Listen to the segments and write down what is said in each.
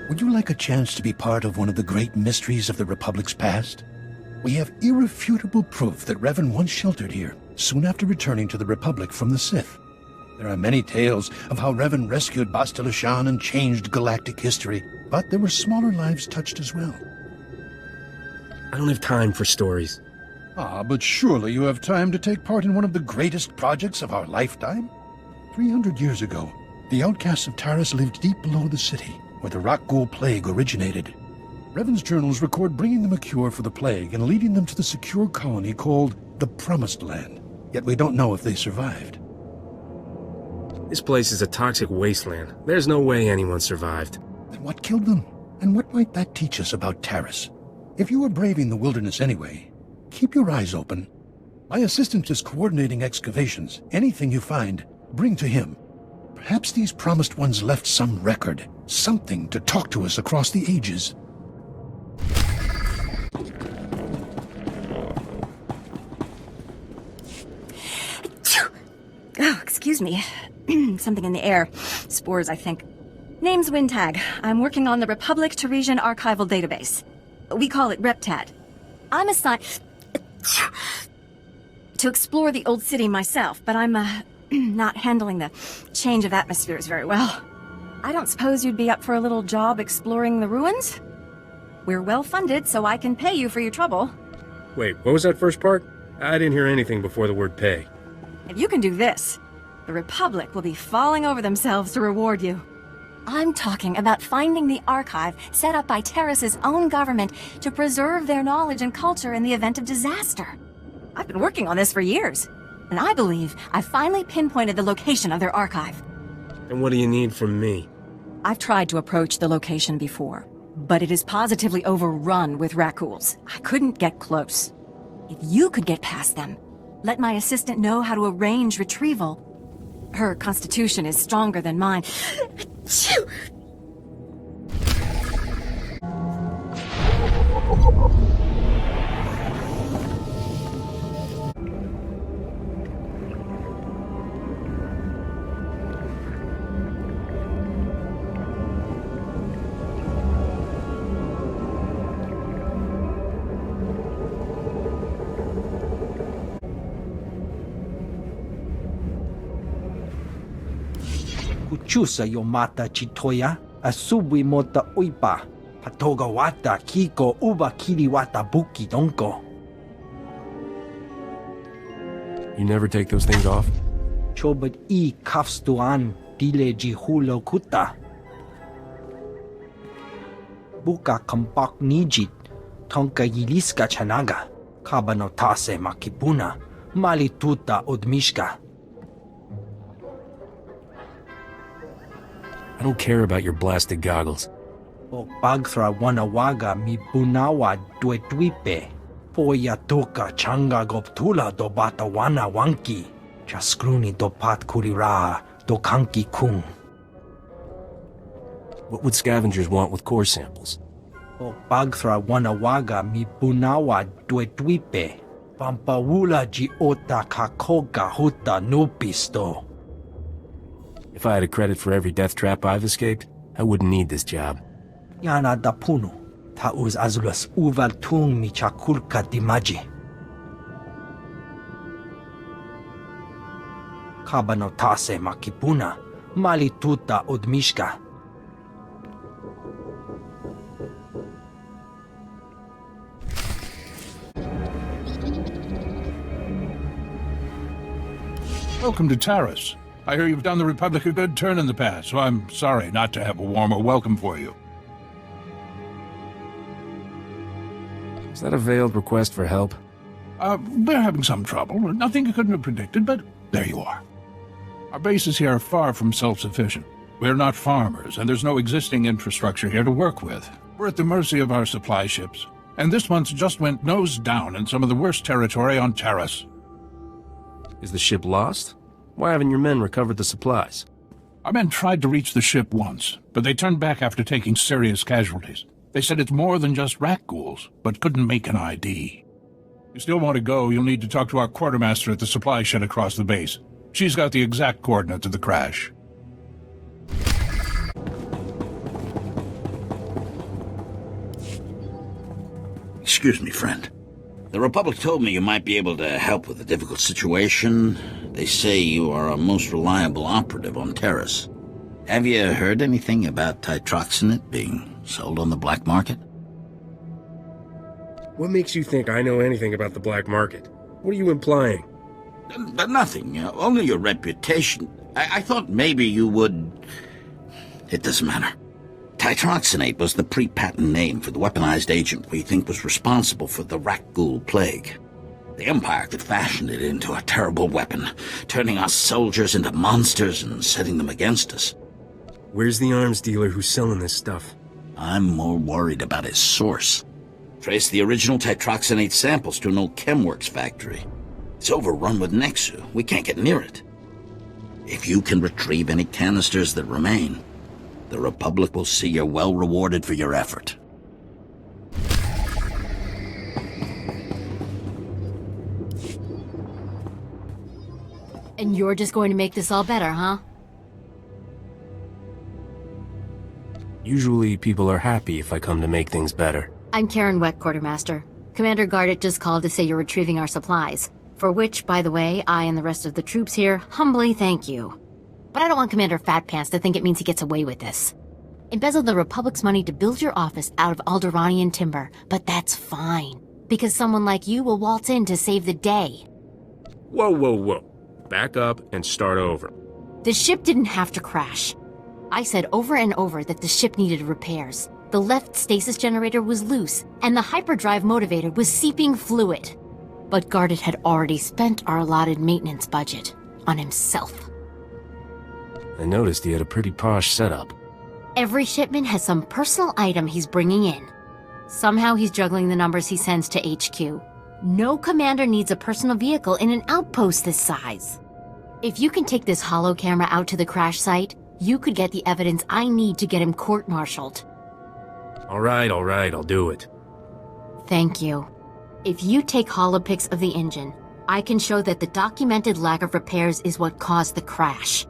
Would you like a chance to be part of one of the great mysteries of the Republic's past? We have irrefutable proof that Revan once sheltered here, soon after returning to the Republic from the Sith. There are many tales of how Revan rescued Bastila Shan and changed galactic history, but there were smaller lives touched as well. I don't have time for stories. Ah, but surely you have time to take part in one of the greatest projects of our lifetime? 300 years ago, the outcasts of Taris lived deep below the city, where the Rakghoul plague originated. Revan's journals record bringing them a cure for the plague and leading them to the secure colony called the Promised Land. Yet we don't know if they survived. This place is a toxic wasteland. There's no way anyone survived. Then what killed them? And what might that teach us about Taris? If you are braving the wilderness anyway, keep your eyes open. My assistant is coordinating excavations. Anything you find, bring to him. Perhaps these Promised Ones left some record, something to talk to us across the ages. Oh, excuse me. Something in the air. Spores, I think. Name's Wintag. I'm working on the Republic Tarisian Archival Database. We call it RepTad. I'm assigned to explore the old city myself, but I'm not handling the change of atmospheres very well. I don't suppose you'd be up for a little job exploring the ruins? We're well funded, so I can pay you for your trouble. Wait, what was that first part? I didn't hear anything before the word pay. If you can do this, the Republic will be falling over themselves to reward you. I'm talking about finding the archive set up by Taris's own government to preserve their knowledge and culture in the event of disaster. I've been working on this for years, and I believe I finally pinpointed the location of their archive. And what do you need from me? I've tried to approach the location before, but it is positively overrun with Rakghouls. I couldn't get close. If you could get past them, let my assistant know how to arrange retrieval. Her constitution is stronger than mine. Kuchusa yomata chitoya, asubwi mota uipa, patoga wata kiko uba kiri wata buki donko. You never take those things off? Chobad I kafstuan dile jihulo kuta. Buka kampak nijit, tonka yiliska chanaga, kabanotase makipuna, malituta odmishka. I don't care about your blasted goggles. O pagthra wanawaga mi bunawa duetwipe. Poya toka changa goptula do bata wana wanki. Chaskruni do pat kurira do kanki kung. What would scavengers want with core samples? O pagthra wanawaga mi bunawa duetwipe. Pampawula ji ota kakoga huta nupisto. If I had a credit for every death trap I've escaped, I wouldn't need this job. Yana da puno. Tauz azulas uval tung mi chakulka dimaji. Kabanotase makipuna. Malituta odmishka. Welcome to Taris. I hear you've done the Republic a good turn in the past, so I'm sorry not to have a warmer welcome for you. Is that a veiled request for help? We're having some trouble. Nothing you couldn't have predicted, but there you are. Our bases here are far from self-sufficient. We're not farmers, and there's no existing infrastructure here to work with. We're at the mercy of our supply ships, and this one's just went nose down in some of the worst territory on Taris. Is the ship lost? Why haven't your men recovered the supplies? Our men tried to reach the ship once, but they turned back after taking serious casualties. They said it's more than just Rakghouls, but couldn't make an ID. If you still want to go, you'll need to talk to our quartermaster at the supply shed across the base. She's got the exact coordinates of the crash. Excuse me, friend. The Republic told me you might be able to help with a difficult situation. They say you are a most reliable operative on Taris. Have you heard anything about titroxinate being sold on the black market? What makes you think I know anything about the black market? What are you implying? Nothing. Only your reputation. I thought maybe you would... It doesn't matter. Titroxinate was the pre-patent name for the weaponized agent we think was responsible for the Rakghoul plague. The Empire could fashion it into a terrible weapon, turning us soldiers into monsters and setting them against us. Where's the arms dealer who's selling this stuff? I'm more worried about his source. Trace the original titroxinate samples to an old Chemworks factory. It's overrun with Nexu. We can't get near it. If you can retrieve any canisters that remain, the Republic will see you're well rewarded for your effort. And you're just going to make this all better, huh? Usually people are happy if I come to make things better. I'm Karen Wet, Quartermaster. Commander Gardet just called to say you're retrieving our supplies. For which, by the way, I and the rest of the troops here humbly thank you. But I don't want Commander Fatpants to think it means he gets away with this. Embezzle the Republic's money to build your office out of Alderaanian timber, but that's fine. Because someone like you will waltz in to save the day. Whoa, whoa, whoa. Back up and start over. The ship didn't have to crash. I said over and over that the ship needed repairs. The left stasis generator was loose, and the hyperdrive motivator was seeping fluid. But Gardet had already spent our allotted maintenance budget on himself. I noticed he had a pretty posh setup. Every shipment has some personal item he's bringing in. Somehow he's juggling the numbers he sends to HQ. No commander needs a personal vehicle in an outpost this size. If you can take this holo camera out to the crash site, you could get the evidence I need to get him court-martialed. All right, I'll do it. Thank you. If you take holopics of the engine, I can show that the documented lack of repairs is what caused the crash.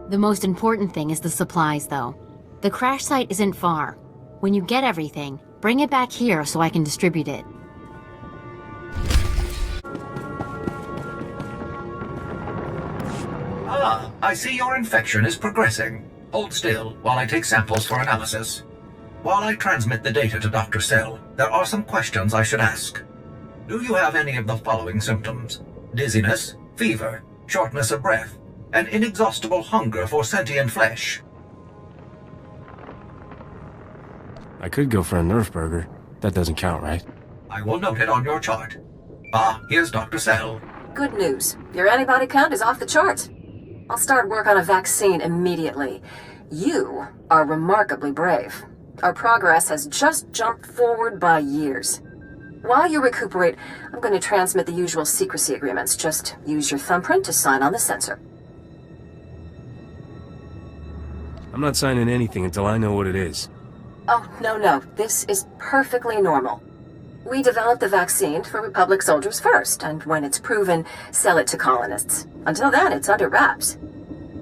The most important thing is the supplies, though. The crash site isn't far. When you get everything, bring it back here so I can distribute it. Ah, I see your infection is progressing. Hold still while I take samples for analysis. While I transmit the data to Dr. Sell, there are some questions I should ask. Do you have any of the following symptoms? Dizziness, fever, shortness of breath, and inexhaustible hunger for sentient flesh? I could go for a Nerf burger. That doesn't count, right? I will note it on your chart. Ah, here's Dr. Sell. Good news. Your antibody count is off the charts. I'll start work on a vaccine immediately. You are remarkably brave. Our progress has just jumped forward by years. While you recuperate, I'm going to transmit the usual secrecy agreements. Just use your thumbprint to sign on the sensor. I'm not signing anything until I know what it is. Oh, no. This is perfectly normal. We developed the vaccine for Republic soldiers first, and when it's proven, sell it to colonists. Until then, it's under wraps.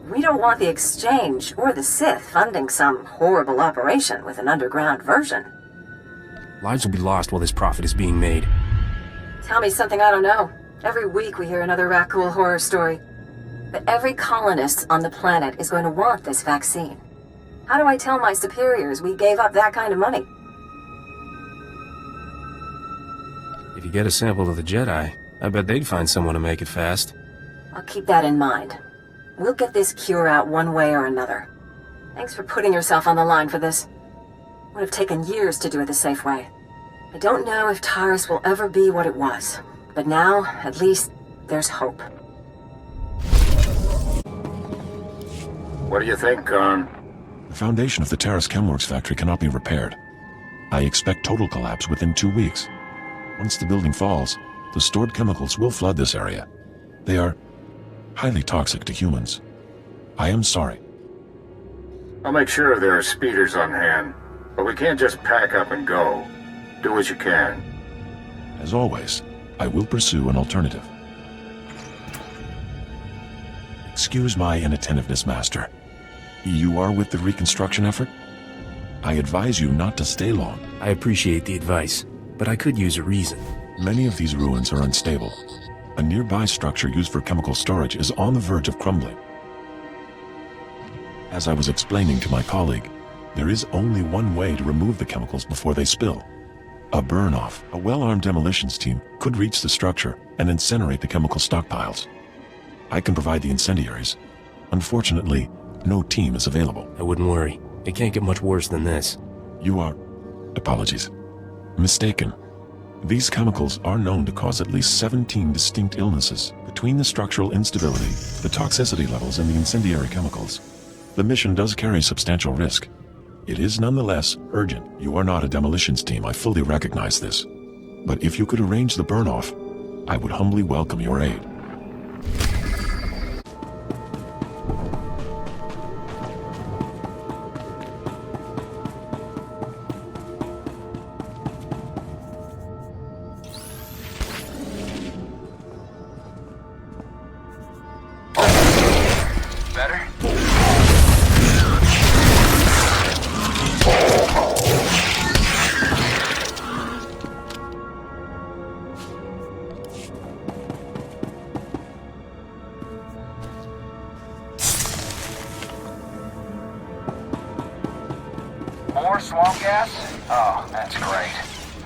We don't want the exchange or the Sith funding some horrible operation with an underground version. Lives will be lost while this profit is being made. Tell me something I don't know. Every week we hear another Rakghoul horror story. But every colonist on the planet is going to want this vaccine. How do I tell my superiors we gave up that kind of money? If you get a sample of the Jedi, I bet they'd find someone to make it fast. I'll keep that in mind. We'll get this cure out one way or another. Thanks for putting yourself on the line for this. Would have taken years to do it the safe way. I don't know if Taris will ever be what it was, but now, at least, there's hope. What do you think, Khan? The foundation of the Taris Chemworks factory cannot be repaired. I expect total collapse within 2 weeks. Once the building falls, the stored chemicals will flood this area. They are highly toxic to humans. I am sorry. I'll make sure there are speeders on hand, but we can't just pack up and go. Do what you can. As always, I will pursue an alternative. Excuse my inattentiveness, Master. You are with the reconstruction effort? I advise you not to stay long. I appreciate the advice, but I could use a reason. Many of these ruins are unstable. A nearby structure used for chemical storage is on the verge of crumbling. As I was explaining to my colleague, there is only one way to remove the chemicals before they spill. A burn-off. A well-armed demolitions team could reach the structure and incinerate the chemical stockpiles. I can provide the incendiaries. Unfortunately, no team is available. I wouldn't worry. It can't get much worse than this. You are... apologies. Mistaken. These chemicals are known to cause at least 17 distinct illnesses. Between the structural instability, the toxicity levels, and the incendiary chemicals, the mission does carry substantial risk. It is nonetheless urgent. You are not a demolitions team, I fully recognize this. But if you could arrange the burn-off, I would humbly welcome your aid. More swamp gas? Oh, that's great.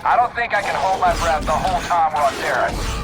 I don't think I can hold my breath the whole time we're on Taris.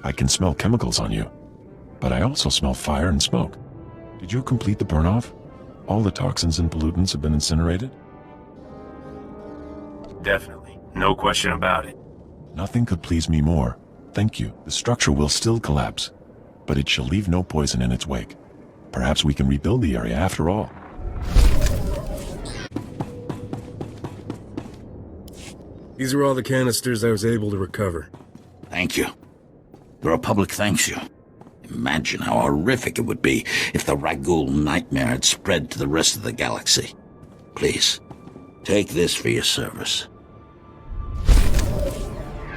I can smell chemicals on you, but I also smell fire and smoke. Did you complete the burn-off? All the toxins and pollutants have been incinerated? Definitely. No question about it. Nothing could please me more. Thank you. The structure will still collapse, but it shall leave no poison in its wake. Perhaps we can rebuild the area after all. These are all the canisters I was able to recover. Thank you. The Republic thanks you. Imagine how horrific it would be if the Ragul nightmare had spread to the rest of the galaxy. Please, take this for your service.